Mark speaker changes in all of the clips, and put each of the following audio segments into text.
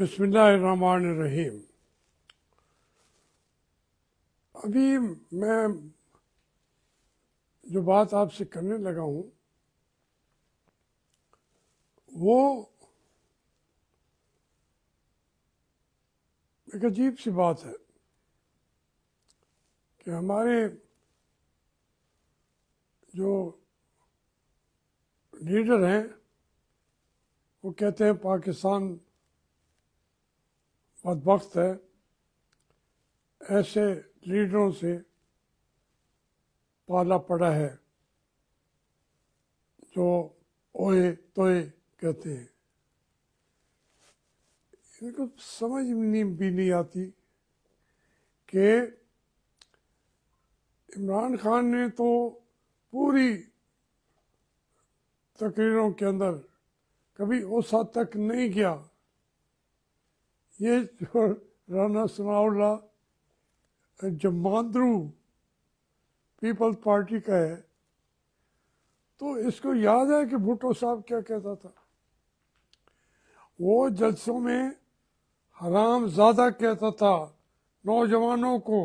Speaker 1: बिस्मिल्लाहिर्रहमानिर्रहीम। अभी मैं जो बात आपसे करने लगा हूँ वो एक अजीब सी बात है कि हमारे जो लीडर हैं वो कहते हैं पाकिस्तान बदबख्त है, ऐसे लीडरों से पाला पड़ा है जो ओए तोए कहते हैं। इनको समझ भी नहीं आती कि इमरान खान ने तो पूरी तकरीरों के अंदर कभी उस हद तक नहीं किया। ये जो राना सनाउल्लाह जमांद्रू पीपल्स पार्टी का है, तो इसको याद है कि भुट्टो साहब क्या कहता था। वो जलसों में हराम ज़्यादा कहता था नौजवानों को।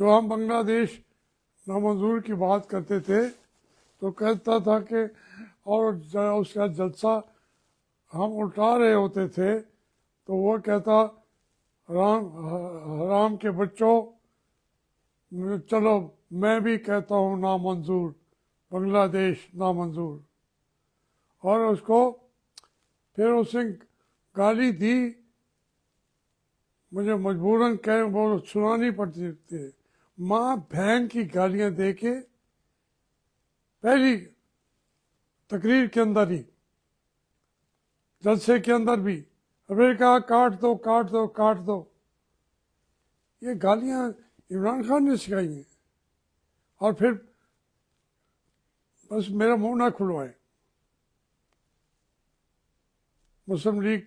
Speaker 1: जो हम बांग्लादेश नामंजूर की बात करते थे तो कहता था कि और उसका जलसा हम उठा रहे होते थे तो वो कहता हराम के बच्चों, चलो मैं भी कहता हूँ नामंजूर, बांग्लादेश नामंजूर। और उसको फिर उसने गाली दी, मुझे मजबूरन कह वो सुनानी पड़ती थी। माँ बहन की गालियां दे के पहली तकरीर के अंदर ही, जलसे के अंदर भी अरे कहा काट दो काट दो काट दो। ये गालियां इमरान खान ने सिखाई हैं। और फिर बस मेरा मुंह ना खुलवाए। मुस्लिम लीग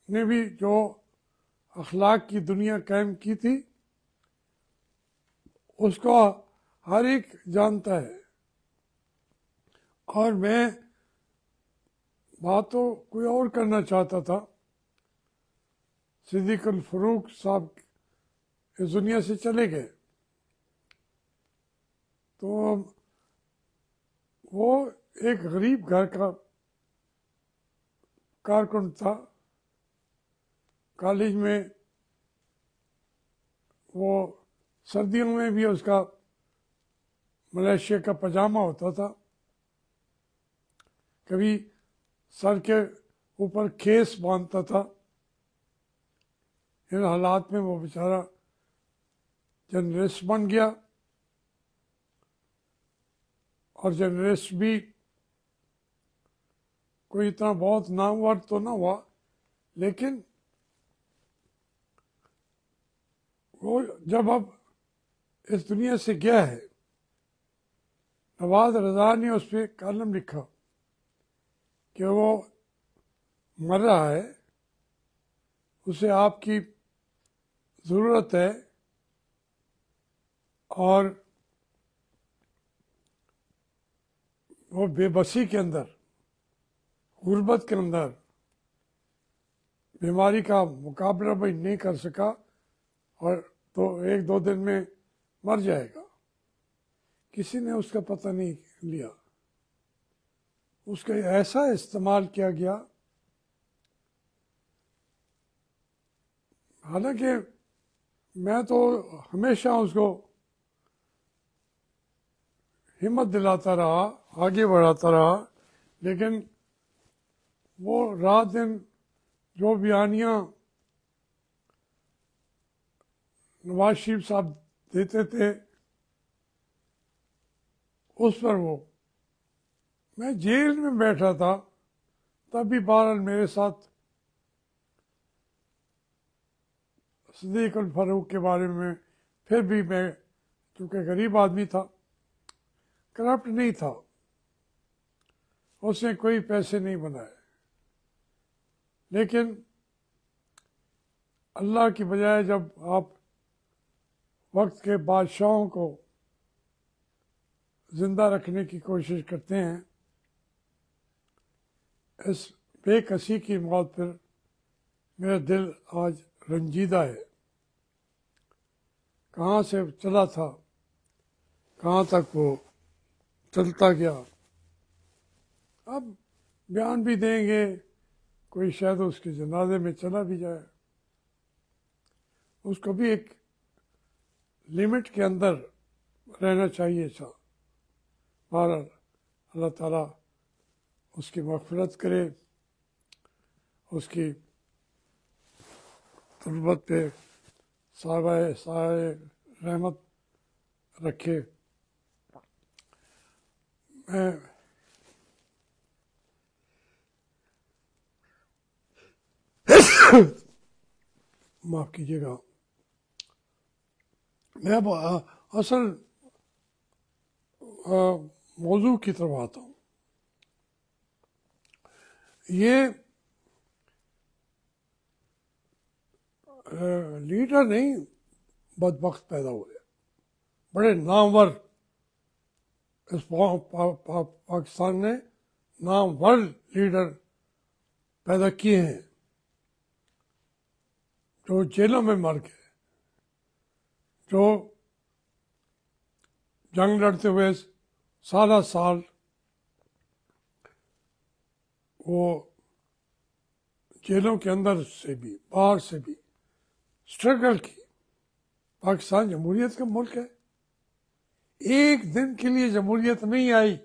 Speaker 1: ने भी जो अखलाक की दुनिया कायम की थी उसको हर एक जानता है। और मैं बात तो कोई और करना चाहता था। सिद्दीक अल फारूक साहब इस दुनिया से चले गए तो वो एक गरीब घर का कारकुन था। कॉलेज में वो सर्दियों में भी उसका मलेशिया का पजामा होता था। कभी सर के ऊपर खेस बांधता था। इन हालात में वो बेचारा जर्नलिस्ट बन गया। और जर्नलिस्ट भी कोई इतना बहुत नामवर तो ना हुआ, लेकिन वो जब अब इस दुनिया से गया है, नवाज रजा ने उस पर कॉलम लिखा कि वो मर रहा है, उसे आपकी ज़रूरत है और वो बेबसी के अंदर, गुर्बत के अंदर बीमारी का मुकाबला भी नहीं कर सका और तो एक दो दिन में मर जाएगा। किसी ने उसका पता नहीं लिया। उसका ऐसा इस्तेमाल किया गया, हालांकि मैं तो हमेशा उसको हिम्मत दिलाता रहा, आगे बढ़ाता रहा, लेकिन वो रात दिन जो बयानियाँ नवाज शरीफ साहब देते थे उस पर वो, मैं जेल में बैठा था तब भी बहरहाल मेरे साथ सिद्दीक अल फारूक के बारे में फिर भी मैं, चूँकि गरीब आदमी था, करप्ट नहीं था, उसने कोई पैसे नहीं बनाए, लेकिन अल्लाह की बजाय जब आप वक्त के बादशाहों को ज़िंदा रखने की कोशिश करते हैं, इस बेकसी की मौत पर मेरा दिल आज रंजीदा है। कहाँ से चला था, कहाँ तक वो चलता गया। अब बयान भी देंगे, कोई शायद उसके जनाजे में चला भी जाए। उसको भी एक लिमिट के अंदर रहना चाहिए था। बहरहाल अल्लाह ताला उसकी मग़फ़िरत करे, उसकी तुर्बत पे साए रहमत रखे। मैं माफ़ कीजिएगा, मैं अब असल मौजू की तरफ आता हूँ। ये लीडर नहीं बदबख्त पैदा हुए, बड़े नामवर इस पाकिस्तान ने नामवर लीडर पैदा किए हैं जो जेलों में मर गए, जो जंग लड़ते हुए साल वो जेलों के अंदर से भी बाहर से भी स्ट्रगल की। पाकिस्तान जमहूरियत का मुल्क है, एक दिन के लिए जमहूरियत नहीं आई,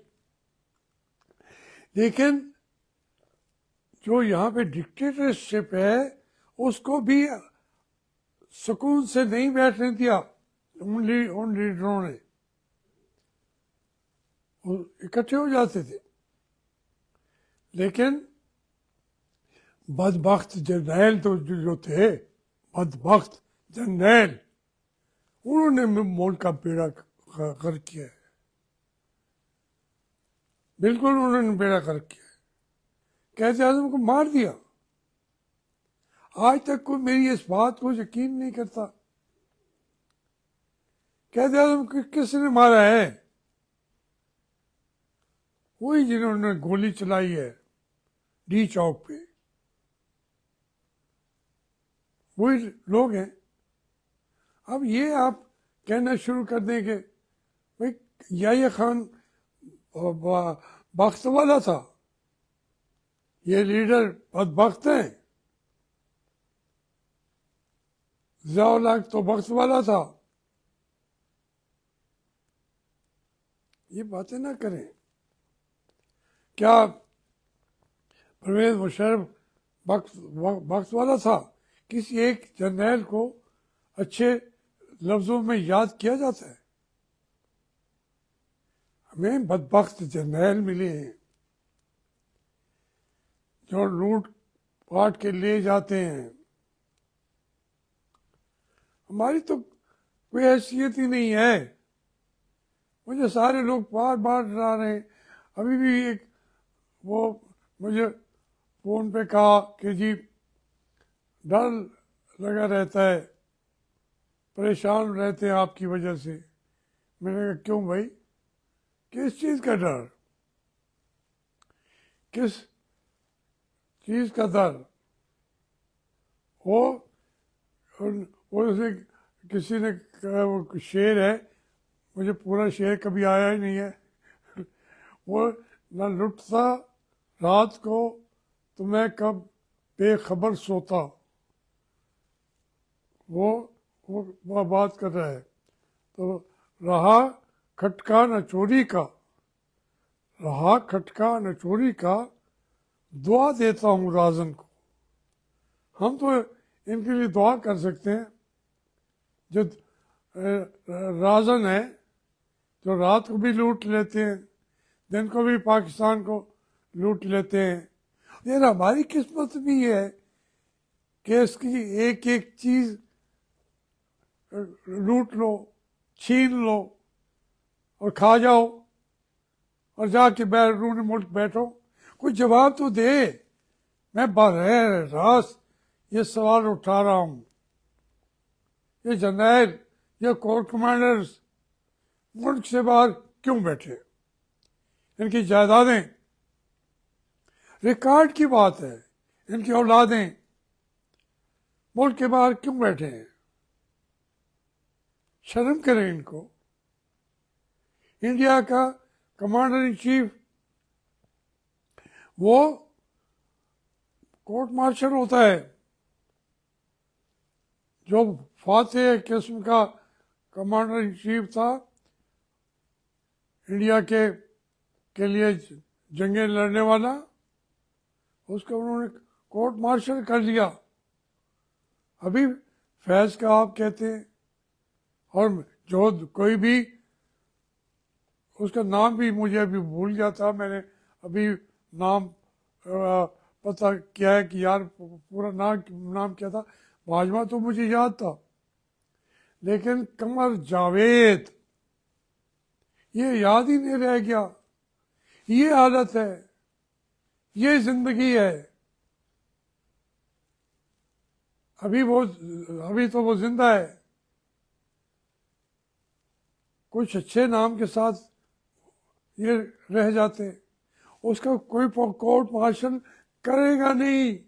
Speaker 1: लेकिन जो यहाँ पे डिक्टेटरशिप है उसको भी सुकून से नहीं बैठने दिया उन लीडरों ने। इकट्ठे हो जाते थे, लेकिन बदबख्त जर्नैल तो जो थे, बदबख्त जर्नैल, उन्होंने मुल्क का बेड़ा गर्क किया है। बिल्कुल उन्होंने बेड़ा गर्क किया है। कैसे आजम को मार दिया। आज तक कोई मेरी इस बात को यकीन नहीं करता। कैसे आजम को किसने मारा है? वही जिन्होंने गोली चलाई है डी चौक पे, वही लोग हैं। अब ये आप कहना शुरू कर देंगे भाई याह्या खान बख्त वाला था, ये लीडर बदबख्त हैं, ज़िया-उल हक तो बख्त वाला था। ये बातें ना करें। क्या परवेज मुशर्रफ बख्त वाला था? किसी एक जर्नैल को अच्छे लफ्जों में याद किया जाता है? हमें बदबख्त जर्नैल मिले हैं जो लूट पाट के ले जाते हैं। हमारी तो कोई हैसियत ही नहीं है। मुझे सारे लोग बार बार डरा रहे हैं। अभी भी एक वो मुझे फ़ोन पे कहा कि जी डर लगा रहता है, परेशान रहते हैं आपकी वजह से। मैंने कहा क्यों भाई, किस चीज़ का डर, किस चीज़ का डर? वो उसे किसी ने कहा, वो शेर है, मुझे पूरा शेर कभी आया ही नहीं है। वो न लुटता रात को तो मैं कब बेखबर सोता। वो बात कर रहा है। तो रहा खटका न चोरी का, रहा खटका न चोरी का, दुआ देता हूँ राजन को। हम तो इनके लिए दुआ कर सकते हैं जो राजन है, जो रात को भी लूट लेते हैं, दिन को भी पाकिस्तान को लूट लेते हैं। यार हमारी किस्मत भी है कि इसकी एक एक चीज़ लूट लो, छीन लो और खा जाओ और जाके बैरून मुल्क बैठो। कोई जवाब तो दे। मैं बरह रास्त ये सवाल उठा रहा हूँ। ये जर्नैल, ये कोर कमांडर्स मुल्क से बाहर क्यों बैठे? इनकी जायदादें, रिकॉर्ड की बात है, इनकी औलादें मुल्क के बाहर क्यों बैठे हैं? शर्म करें इनको। इंडिया का कमांडर इन चीफ वो कोर्ट मार्शल होता है। जो फातेह किस्म का कमांडर इन चीफ था इंडिया के लिए जंगें लड़ने वाला, उसको उन्होंने कोर्ट मार्शल कर लिया। अभी फैज का आप कहते हैं, और जो कोई भी उसका नाम भी मुझे अभी भूल गया था, मैंने अभी नाम पता किया है कि यार पूरा नाम क्या था। भाजपा तो मुझे याद था, लेकिन कमर जावेद ये याद ही नहीं रह गया। ये हालत है, ये जिंदगी है। अभी तो वो जिंदा है। कुछ अच्छे नाम के साथ ये रह जाते, उसका कोई कोर्ट मार्शल करेगा नहीं।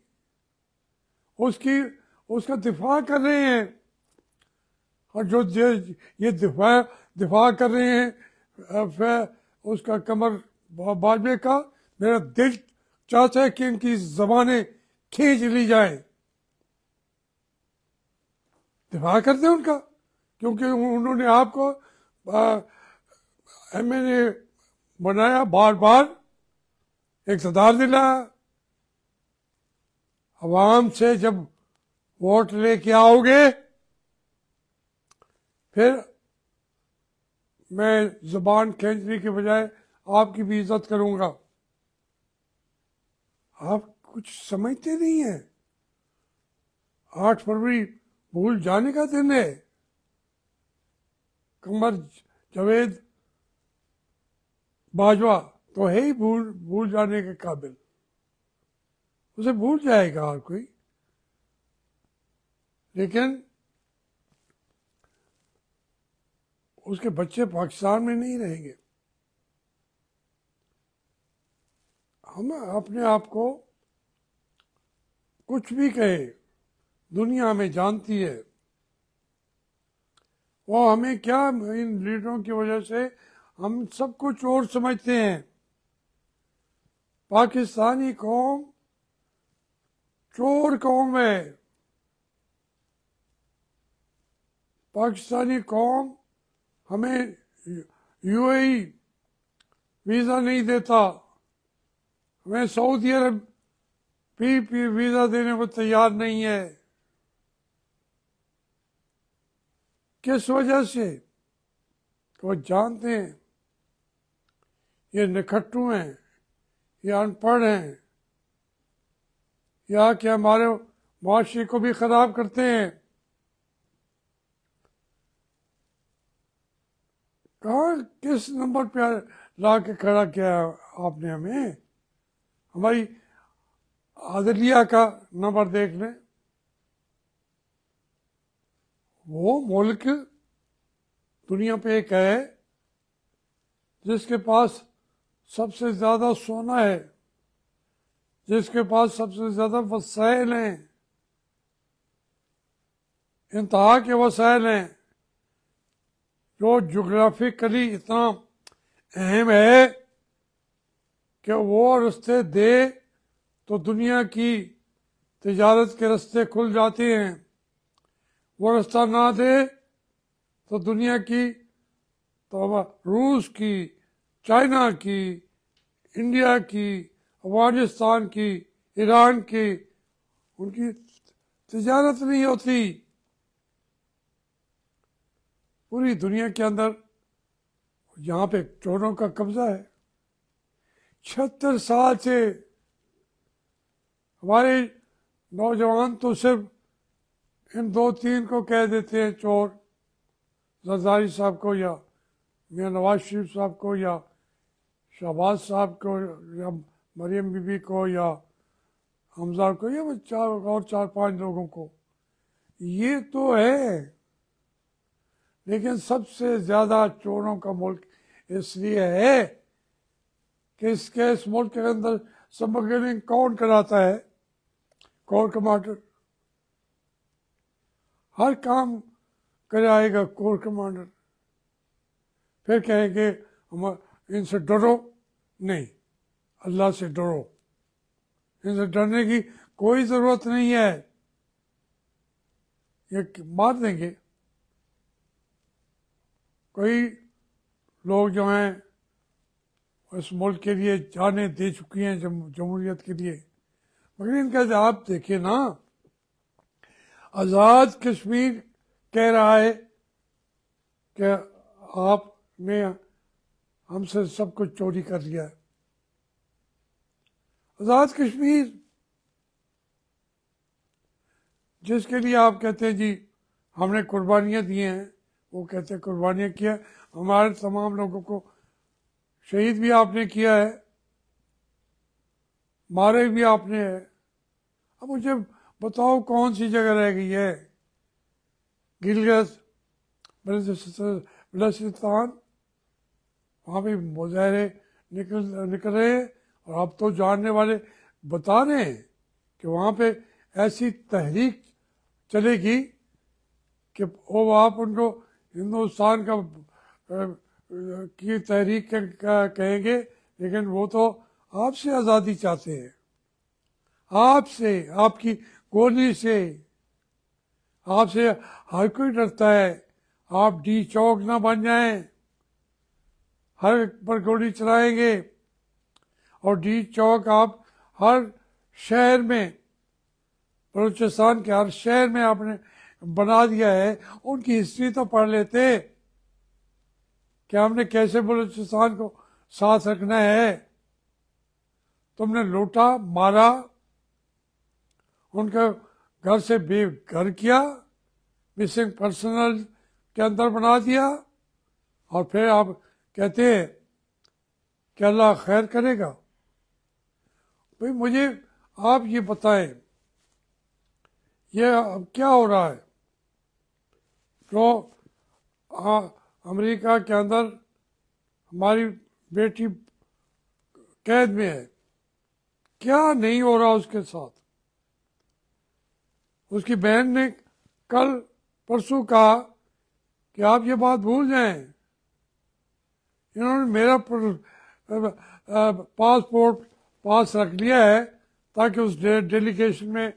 Speaker 1: उसका दिफा कर रहे हैं, और जो ये दिफा कर रहे हैं फिर उसका कमर बाजवे का, मेरा दिल चाहता है कि इनकी जबानें खींच ली जाए। दिफा करते हैं उनका, क्योंकि उन्होंने आपको एमएनए बनाया, बार बार इक़्तिदार दिलाया। अवाम से जब वोट लेके आओगे, फिर मैं जुबान खींचने के बजाय आपकी भी इज्जत करूंगा। आप कुछ समझते नहीं हैं। 8 फरवरी भूल जाने का दिन है। कमर जावेद बाजवा तो है ही भूल जाने के काबिल, उसे भूल जाएगा हर कोई। लेकिन उसके बच्चे पाकिस्तान में नहीं रहेंगे। हम अपने आप को कुछ भी कहे, दुनिया में जानती है। वो हमें क्या, इन लीडरों की वजह से हम सबको चोर समझते हैं। पाकिस्तानी कौम चोर कौम है। पाकिस्तानी कौम हमें यूएई वीज़ा नहीं देता, हमें सऊदी अरब भी वीज़ा देने को तैयार नहीं है। किस वजह से? वो जानते हैं ये निखट्टू हैं, ये अनपढ़ हैं, या कि हमारे माशरे को भी खराब करते हैं। कहाँ किस नंबर पे ला के खड़ा किया आपने हमें? हमारी आदलिया का नंबर देख लें। वो मुल्क दुनिया पे एक है जिसके पास सबसे ज़्यादा सोना है, जिसके पास सबसे ज़्यादा वसाइल हैं, इंतहा के वसाइल हैं, जो जोग्राफिकली इतना अहम है कि वो रास्ते दे तो दुनिया की तिजारत के रास्ते खुल जाते हैं। वो रास्ता ना दे तो दुनिया की, तो रूस की, चाइना की, इंडिया की, अफगानिस्तान की, ईरान की, उनकी तिजारत नहीं होती। पूरी दुनिया के अंदर यहाँ पे चोरों का कब्जा है। 76 साल से हमारे नौजवान तो सिर्फ इन 2-3 को कह देते हैं चोर, जरदारी साहब को, या मियाँ नवाज शरीफ साहब को, या शहबाज साहब को, या मरियम बीबी को, या हमजा को, या 4-5 लोगों को। ये तो है, लेकिन सबसे ज़्यादा चोरों का मुल्क इसलिए है कि इस मुल्क के अंदर स्मगलिंग कौन कराता है? कौन कमांडर? हर काम करे आएगा कोर कमांडर। फिर कहेंगे हम इनसे डरो, नहीं, अल्लाह से डरो, इनसे डरने की कोई ज़रूरत नहीं है, ये मार देंगे। कई लोग जो हैं इस मुल्क के लिए जाने दे चुकी हैं, जमहूरियत के लिए, मगर इनका आप देखिए ना, आज़ाद कश्मीर कह रहा है कि आपने हमसे सब कुछ चोरी कर लिया है। आज़ाद कश्मीर जिसके लिए आप कहते हैं जी हमने कुर्बानियाँ दी हैं, वो कहते हैं कुर्बानियाँ किया, हमारे तमाम लोगों को शहीद भी आपने किया है, मारे भी आपने है। अब मुझे बताओ कौन सी जगह रह गई है? गिलगित बलूचिस्तान, वहाँ भी मुजाहरे निकल रहे हैं, और अब तो जानने वाले बता रहे हैं कि वहाँ पे ऐसी तहरीक चलेगी कि वो आप उनको हिंदुस्तान का की तहरीक कहेंगे, लेकिन वो तो आपसे आज़ादी चाहते हैं, आपसे, आपकी गोली से, आपसे हर कोई डरता है आप डी चौक ना बन जाएं, हर पर गोली चलाएंगे। और डी चौक आप हर शहर में, बलूचिस्तान के हर शहर में आपने बना दिया है। उनकी हिस्ट्री तो पढ़ लेते कि हमने कैसे बलूचिस्तान को साथ रखना है। तुमने लूटा, मारा, उनका घर से बेघर किया, मिसिंग पर्सनल के अंदर बना दिया, और फिर आप कहते हैं कि अल्लाह खैर करेगा। भाई मुझे आप ये बताएं, ये अब क्या हो रहा है? तो अमेरिका के अंदर हमारी बेटी कैद में है, क्या नहीं हो रहा उसके साथ? उसकी बहन ने कल परसों कहा कि आप ये बात भूल जाएं, इन्होंने मेरा पासपोर्ट पास रख लिया है ताकि उस डेलीगेशन में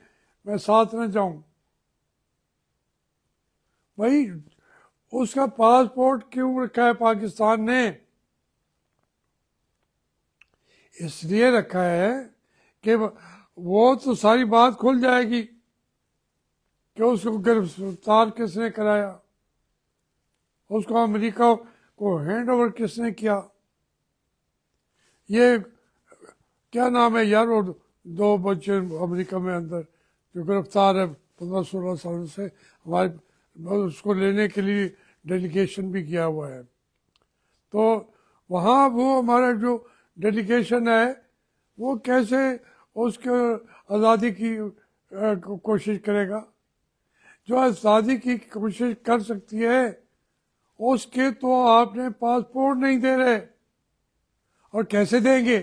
Speaker 1: मैं साथ न जाऊं। भाई उसका पासपोर्ट क्यों रखा है पाकिस्तान ने? इसलिए रखा है कि वो तो सारी बात खुल जाएगी कि उसको गिरफ्तार किसने कराया, उसको अमेरिका को हैंड ओवर किसने किया। ये क्या नाम है यार, वो दो बच्चे अमेरिका में अंदर जो गिरफ्तार है 15-16 सालों से, हमारे उसको लेने के लिए डेलीगेशन भी किया हुआ है। तो वहाँ वो हमारा जो डेलीगेशन है वो कैसे उसके आज़ादी की कोशिश करेगा? जो आज़ादी की कोशिश कर सकती है उसके तो आपने पासपोर्ट नहीं दे रहे, और कैसे देंगे?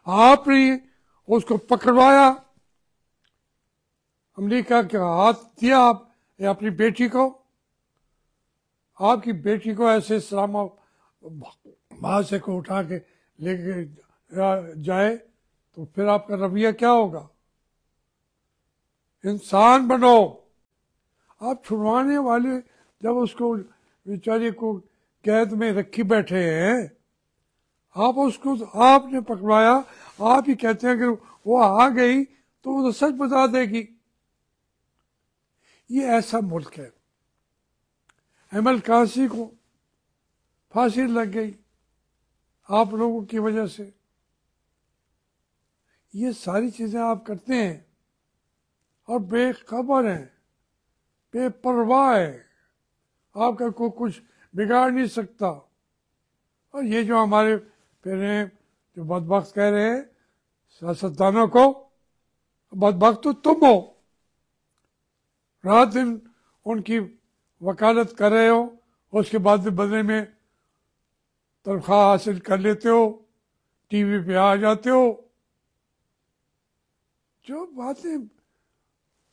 Speaker 1: आपने उसको पकड़वाया, अमेरिका के हाथ दिया आप या अपनी बेटी को, आपकी बेटी को ऐसे इस्लामाबाद से को उठा के लेके जाए तो फिर आपका रवैया क्या होगा? इंसान बनो। आप छुड़वाने वाले जब उसको बेचारे को कैद में रखी बैठे हैं, आप उसको आपने पकड़वाया, आप ही कहते हैं कि वो आ गई तो वो तो सच बता देगी। ये ऐसा मुल्क है। अमल कासी को फांसी लग गई आप लोगों की वजह से। ये सारी चीजें आप करते हैं और बेखबर हैं, बेपरवाह है, आपका कोई कुछ बिगाड़ नहीं सकता। और ये जो हमारे फिर हैं जो बदबख्त कह रहे हैं सियासतदानों को, बदबख्त तो तुम हो, रात दिन उनकी वकालत कर रहे हो, उसके बाद बदले में तनख्वाह हासिल कर लेते हो, टीवी पे आ जाते हो। जो बातें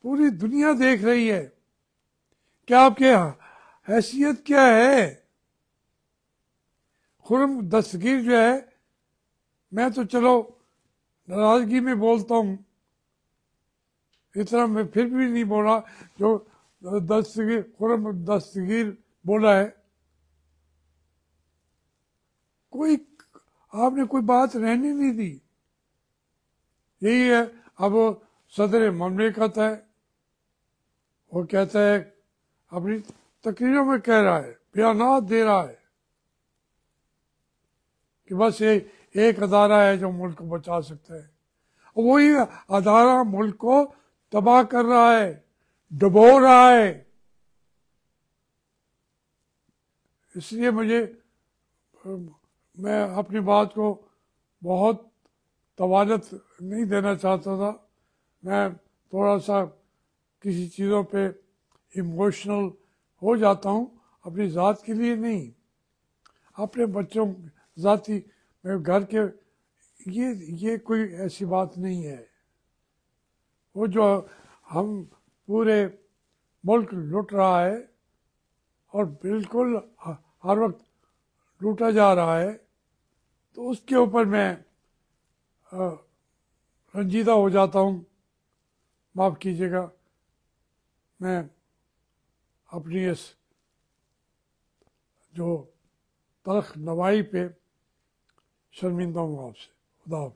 Speaker 1: पूरी दुनिया देख रही है क्या आपकी हैसियत क्या है? खुर्रम दस्तगीर जो है, मैं तो चलो नाराजगी में बोलता हूँ, इतना मैं फिर भी नहीं बोला जो दस्तगीर खुर्रम दस्तगीर बोला है। कोई आपने कोई बात रहने नहीं दी। यही है, अब सदर ममलिकत है, वो कहता है, अपनी तकरीरों में कह रहा है, बयानात दे रहा है कि बस ये एक अदारा है जो मुल्क को बचा सकता है, और वही अदारा मुल्क को तबाह कर रहा है, डुबो रहा है। इसलिए मैं अपनी बात को बहुत तवालत नहीं देना चाहता था। मैं थोड़ा सा किसी चीज़ों पे इमोशनल हो जाता हूँ, अपनी ज़ात के लिए नहीं, अपने बच्चों ज़ाती मेरे घर के, ये कोई ऐसी बात नहीं है। वो जो हम पूरे मुल्क लुट रहा है और बिल्कुल हर वक्त लूटा जा रहा है, तो उसके ऊपर मैं रंजीदा हो जाता हूँ। माफ़ कीजिएगा, मैं अपनी इस जो तल्ख नवाई पे शर्मिंदा हूँ आपसे। खुदा हाफ़िज़।